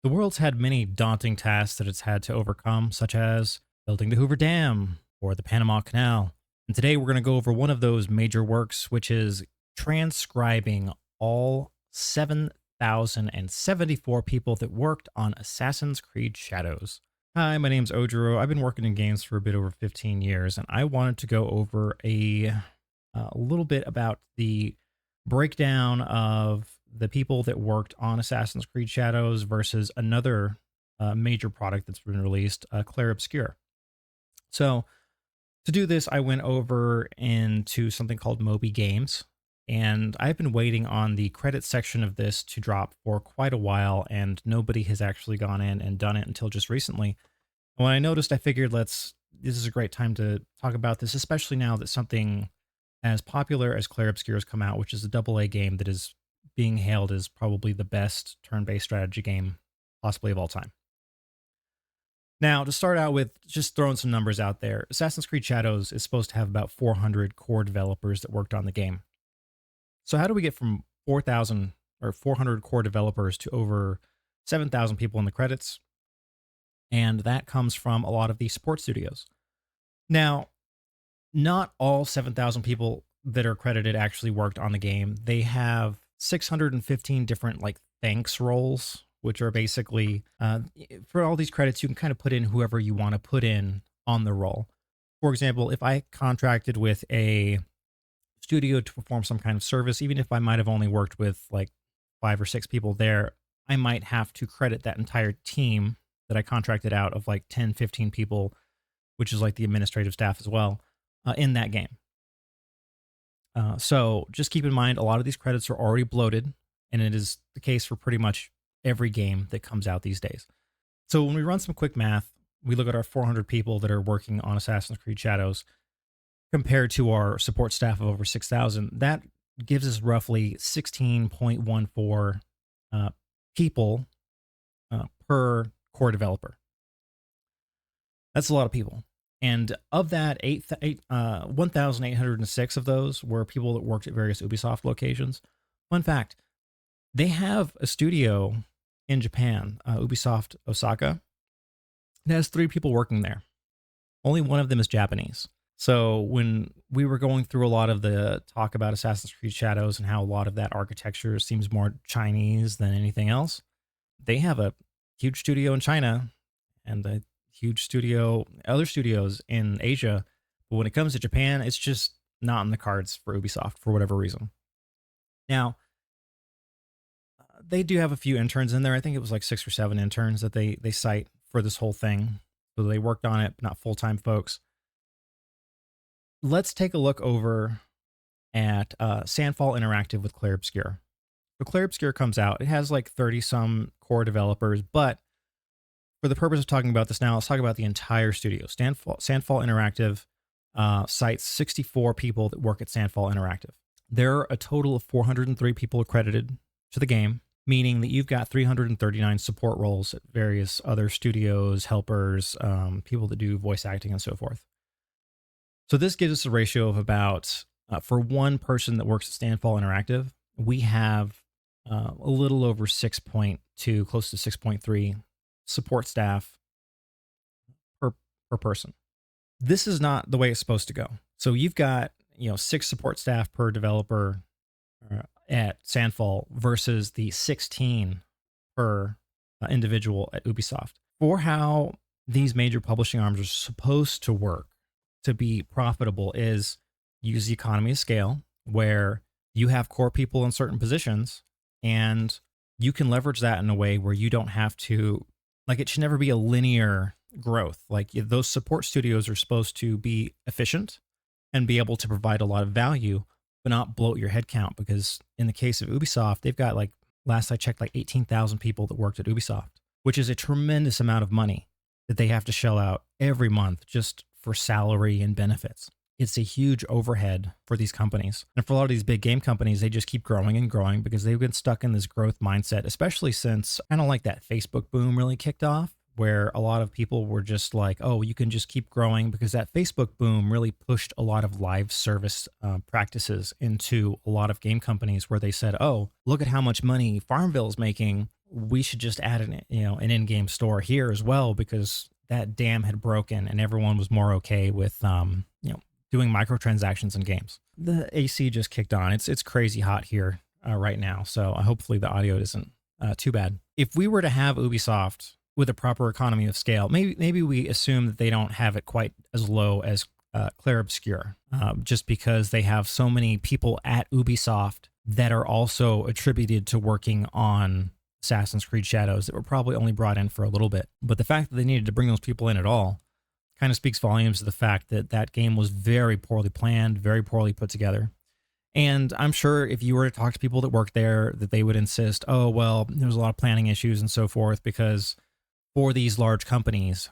The world's had many daunting tasks that it's had to overcome, such as building the Hoover Dam or the Panama Canal. And today we're going to go over one of those major works, which is transcribing all 7,074 people that worked on Assassin's Creed Shadows. Hi, my name's Ojiro. I've been working in games for a bit over 15 years, and I wanted to go over a little bit about the breakdown of the people that worked on Assassin's Creed Shadows versus another major product that's been released, Clair Obscur. So to do this, I went over into something called Moby Games, and I've been waiting on the credit section of this to drop for quite a while, and nobody has actually gone in and done it until just recently. When I noticed, I figured this is a great time to talk about this, especially now that something as popular as Clair Obscur has come out, which is a AA game that is being hailed as probably the best turn-based strategy game possibly of all time. Now, to start out with, just throwing some numbers out there, Assassin's Creed Shadows is supposed to have about 400 core developers that worked on the game. So how do we get from 4,000 or 400 core developers to over 7,000 people in the credits? And that comes from a lot of the support studios. Now, not all 7,000 people that are credited actually worked on the game. They have 615 different thanks roles, which are basically for all these credits, you can kind of put in whoever you want to put in on the role. For example, if I contracted with a studio to perform some kind of service, even if I might have only worked with 5 or 6 people there, I might have to credit that entire team that I contracted out of 10, 15 people, which is the administrative staff as well, in that game. So just keep in mind, a lot of these credits are already bloated, and it is the case for pretty much every game that comes out these days. So when we run some quick math, we look at our 400 people that are working on Assassin's Creed Shadows compared to our support staff of over 6,000. That gives us roughly 16.14 people per core developer. That's a lot of people. And of that, 1,806 of those were people that worked at various Ubisoft locations. Fun fact, they have a studio in Japan, Ubisoft Osaka. It has 3 people working there. Only one of them is Japanese. So when we were going through a lot of the talk about Assassin's Creed Shadows and how a lot of that architecture seems more Chinese than anything else, they have a huge studio in China and a huge studio, other studios in Asia. But when it comes to Japan, it's just not in the cards for Ubisoft for whatever reason. Now, they do have a few interns in there. I think it was 6 or 7 interns that they cite for this whole thing. So they worked on it, but not full-time folks. Let's take a look over at Sandfall Interactive with Clair Obscur. So Clair Obscur comes out. It has 30-some core developers, but for the purpose of talking about this now, let's talk about the entire studio. Sandfall Interactive cites 64 people that work at Sandfall Interactive. There are a total of 403 people accredited to the game, meaning that you've got 339 support roles at various other studios, helpers, people that do voice acting and so forth. So this gives us a ratio of about, for one person that works at Sandfall Interactive, we have a little over 6.2, close to 6.3 support staff per person. This is not the way it's supposed to go. So you've got 6 support staff per developer at Sandfall versus the 16 per individual at Ubisoft. For how these major publishing arms are supposed to work to be profitable is use the economy of scale, where you have core people in certain positions and you can leverage that in a way where you don't have to, it should never be a linear growth. Those support studios are supposed to be efficient and be able to provide a lot of value, but not bloat your headcount. Because in the case of Ubisoft, they've got last I checked, 18,000 people that worked at Ubisoft, which is a tremendous amount of money that they have to shell out every month just for salary and benefits. It's a huge overhead for these companies. And for a lot of these big game companies, they just keep growing and growing because they've been stuck in this growth mindset, especially since kind of that Facebook boom really kicked off, where a lot of people were just oh, you can just keep growing, because that Facebook boom really pushed a lot of live service practices into a lot of game companies, where they said, oh, look at how much money Farmville is making. we should just add an in-game store here as well, because that dam had broken and everyone was more okay with doing microtransactions in games. The AC just kicked on. It's crazy hot here right now, so hopefully the audio isn't too bad. If we were to have Ubisoft with a proper economy of scale, maybe we assume that they don't have it quite as low as Clair Obscur, just because they have so many people at Ubisoft that are also attributed to working on Assassin's Creed Shadows that were probably only brought in for a little bit. But the fact that they needed to bring those people in at all kind of speaks volumes to the fact that that game was very poorly planned, very poorly put together. And I'm sure if you were to talk to people that work there, that they would insist, oh, well, there was a lot of planning issues and so forth, because for these large companies,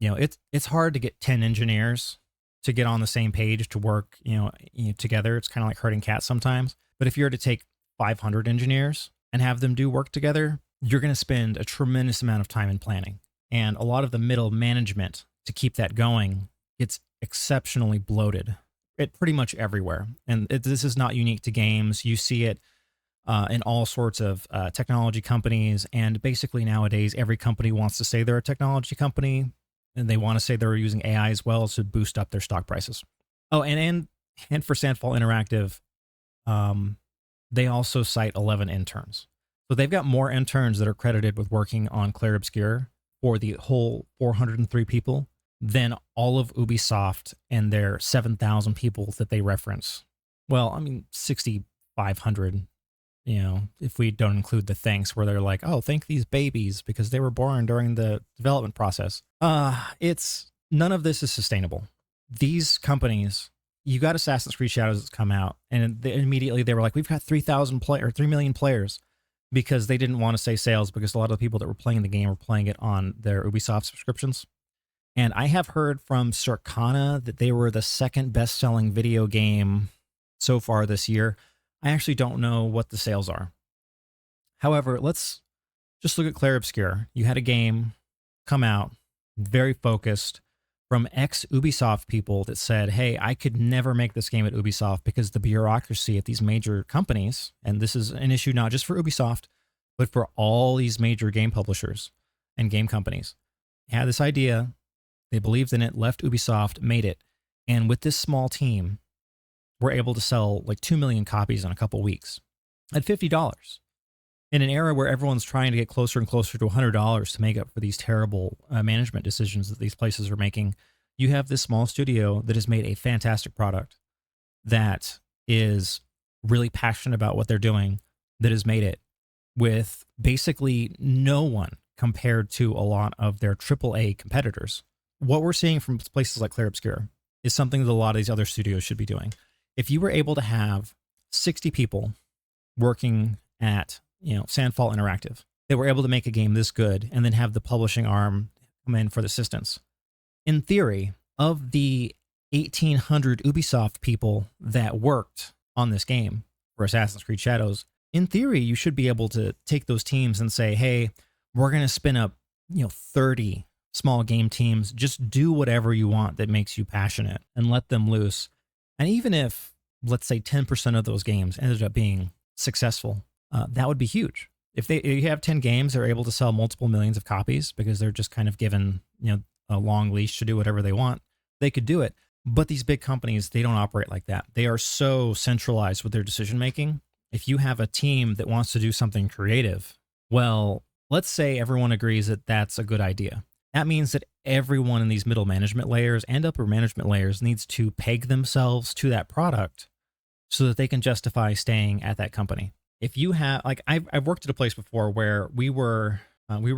it's hard to get 10 engineers to get on the same page to work, together. It's kind of like herding cats sometimes. But if you were to take 500 engineers and have them do work together, you're going to spend a tremendous amount of time in planning. And a lot of the middle management to keep that going gets exceptionally bloated. It pretty much everywhere. And this is not unique to games. You see it in all sorts of technology companies. And basically nowadays, every company wants to say they're a technology company, and they want to say they're using AI as well to boost up their stock prices. Oh, and for Sandfall Interactive, they also cite 11 interns. So they've got more interns that are credited with working on Clair Obscur for the whole 403 people than all of Ubisoft and their 7,000 people that they reference. Well, I mean, 6,500, if we don't include the thanks where they're like, oh, thank these babies because they were born during the development process. It's none of this is sustainable. These companies, you got Assassin's Creed Shadows that's come out, and immediately they were like, we've got 3 million players, because they didn't want to say sales, because a lot of the people that were playing the game were playing it on their Ubisoft subscriptions. And I have heard from Circana that they were the second best-selling video game so far this year. I actually don't know what the sales are. However, let's just look at Clair Obscur. You had a game come out, very focused, from ex-Ubisoft people that said, hey, I could never make this game at Ubisoft because the bureaucracy at these major companies, and this is an issue not just for Ubisoft, but for all these major game publishers and game companies, had this idea, they believed in it, left Ubisoft, made it, and with this small team, we're able to sell like 2 million copies in a couple weeks at $50. In an era where everyone's trying to get closer and closer to $100 to make up for these terrible management decisions that these places are making, you have this small studio that has made a fantastic product, that is really passionate about what they're doing, that has made it with basically no one compared to a lot of their AAA competitors. What we're seeing from places like Clair Obscur is something that a lot of these other studios should be doing. If you were able to have 60 people working at Sandfall Interactive, they were able to make a game this good and then have the publishing arm come in for the assistance. In theory, of the 1,800 Ubisoft people that worked on this game for Assassin's Creed Shadows, in theory, you should be able to take those teams and say, hey, we're going to spin up 30 small game teams. Just do whatever you want that makes you passionate and let them loose. And even if, let's say, 10% of those games ended up being successful, that would be huge. If you have 10 games that are able to sell multiple millions of copies because they're just kind of given a long leash to do whatever they want, they could do it. But these big companies, they don't operate like that. They are so centralized with their decision making. If you have a team that wants to do something creative, well, let's say everyone agrees that that's a good idea. That means that everyone in these middle management layers and upper management layers needs to peg themselves to that product so that they can justify staying at that company. If you have, like, I've worked at a place before where we were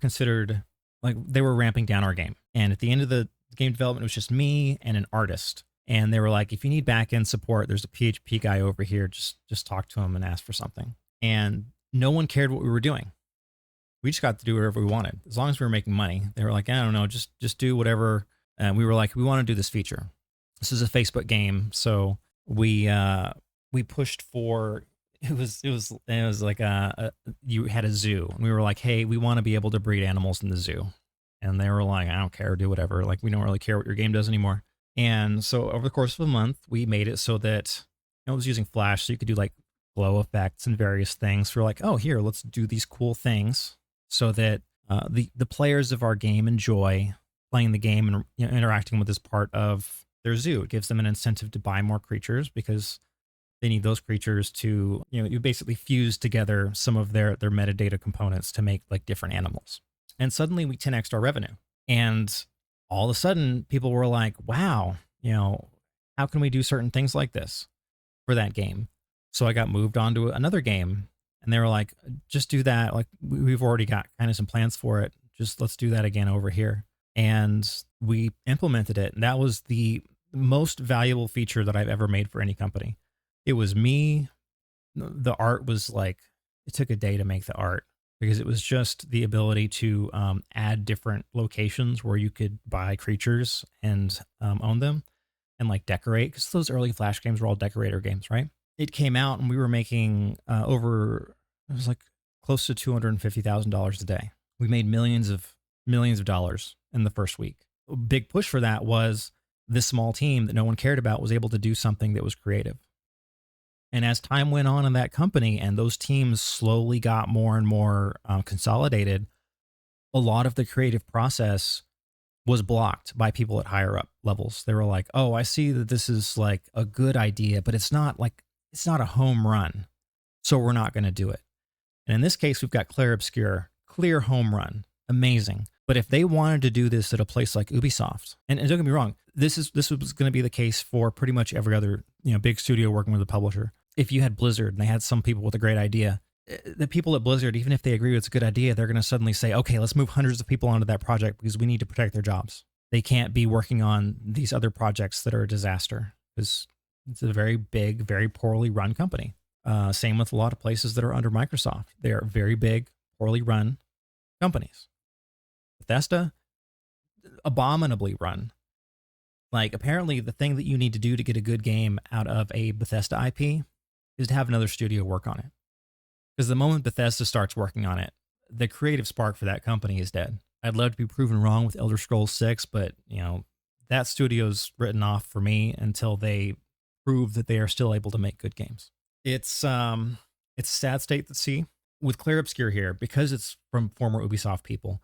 considered, like, they were ramping down our game. And at the end of the game development, it was just me and an artist. And they were like, if you need back-end support, there's a PHP guy over here. Just talk to him and ask for something. And no one cared what we were doing. We just got to do whatever we wanted. As long as we were making money, they were like, I don't know, just do whatever. And we were like, we want to do this feature. This is a Facebook game. So we pushed for, it was like you had a zoo, and we were like, hey, we want to be able to breed animals in the zoo. And they were like, I don't care, do whatever. Like, we don't really care what your game does anymore. And so over the course of a month, we made it so that it was using Flash, so you could do like glow effects and various things. So we're like, oh, here, let's do these cool things so that the players of our game enjoy playing the game and interacting with this part of their zoo. It gives them an incentive to buy more creatures because they need those creatures to, you basically fuse together some of their metadata components to make like different animals. And suddenly we 10x our revenue. And all of a sudden people were like, wow, how can we do certain things like this for that game? So I got moved on to another game, and they were like, just do that. Like we've already got kind of some plans for it. Just let's do that again over here. And we implemented it. And that was the most valuable feature that I've ever made for any company. It was me. The art was like, it took a day to make the art because it was just the ability to add different locations where you could buy creatures and own them and like decorate. Because those early Flash games were all decorator games, right? It came out and we were making it was like close to $250,000 a day. We made millions of dollars in the first week. A big push for that was this small team that no one cared about was able to do something that was creative. And as time went on in that company and those teams slowly got more and more consolidated, a lot of the creative process was blocked by people at higher up levels. They were like, oh, I see that this is like a good idea, but it's not a home run. So we're not going to do it. And in this case, we've got Clair Obscur, clear home run, amazing. But if they wanted to do this at a place like Ubisoft, and don't get me wrong, this was going to be the case for pretty much every other big studio working with a publisher. If you had Blizzard and they had some people with a great idea, the people at Blizzard, even if they agree it's a good idea, they're going to suddenly say, okay, let's move hundreds of people onto that project because we need to protect their jobs. They can't be working on these other projects that are a disaster because it's a very big, very poorly run company. Same with a lot of places that are under Microsoft. They are very big, poorly run companies. Bethesda, abominably run. Like apparently the thing that you need to do to get a good game out of a Bethesda IP is to have another studio work on it. Because the moment Bethesda starts working on it, the creative spark for that company is dead. I'd love to be proven wrong with Elder Scrolls 6, but that studio's written off for me until they prove that they are still able to make good games. It's a sad state to see with Clair Obscur here because it's from former Ubisoft people.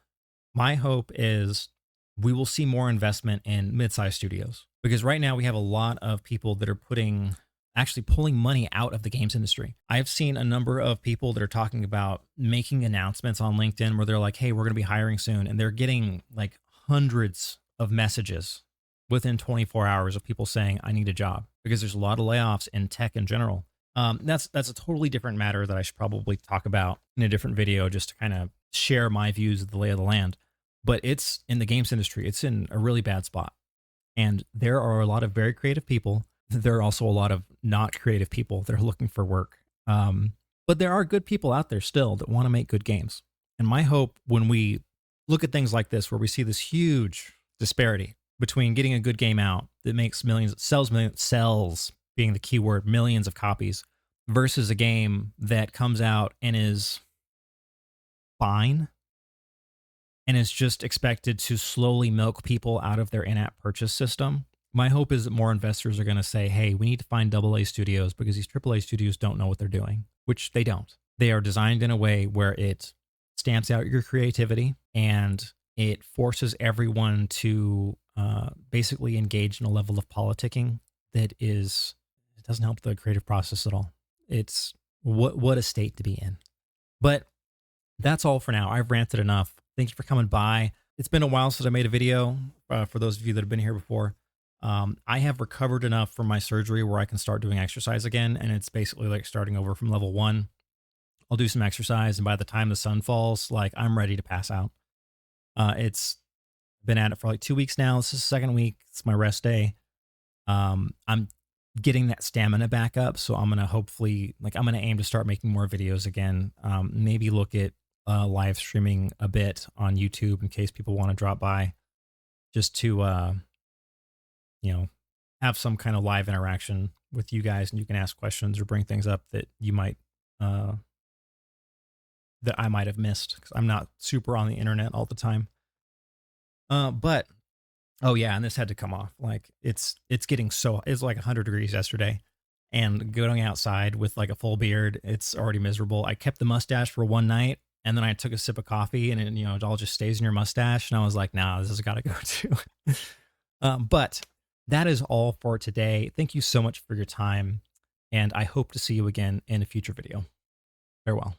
My hope is we will see more investment in mid-sized studios because right now we have a lot of people that are actually pulling money out of the games industry. I've seen a number of people that are talking about making announcements on LinkedIn where they're like, hey, we're going to be hiring soon. And they're getting like hundreds of messages within 24 hours of people saying, I need a job, because there's a lot of layoffs in tech in general. That's a totally different matter that I should probably talk about in a different video just to kind of share my views of the lay of the land. But it's in the games industry. It's in a really bad spot. And there are a lot of very creative people. There are also a lot of not creative people that are looking for work. But there are good people out there still that want to make good games. And my hope when we look at things like this, where we see this huge disparity between getting a good game out that makes millions, sells being the key word, millions of copies, versus a game that comes out and is fine and is just expected to slowly milk people out of their in-app purchase system. My hope is that more investors are going to say, hey, we need to find AA studios because these AAA studios don't know what they're doing, which they don't. They are designed in a way where it stamps out your creativity and it forces everyone to basically engage in a level of politicking that it doesn't help the creative process at all. It's what a state to be in. But that's all for now. I've ranted enough. Thank you for coming by. It's been a while since I made a video for those of you that have been here before. I have recovered enough from my surgery where I can start doing exercise again. And it's basically like starting over from level 1. I'll do some exercise. And by the time the sun falls, like I'm ready to pass out. It's been at it for like 2 weeks now. This is the second week. It's my rest day. I'm getting that stamina back up. So I'm going to hopefully, I'm going to aim to start making more videos again. Maybe look at live streaming a bit on YouTube in case people want to drop by just to, have some kind of live interaction with you guys, and you can ask questions or bring things up that you might, that I might have missed because I'm not super on the internet all the time. But oh yeah, and this had to come off. Like it's like 100 degrees yesterday, and going outside with like a full beard, it's already miserable. I kept the mustache for one night, And then I took a sip of coffee and it all just stays in your mustache. And I was like, nah, this has got to go too. But that is all for today. Thank you so much for your time. And I hope to see you again in a future video. Farewell.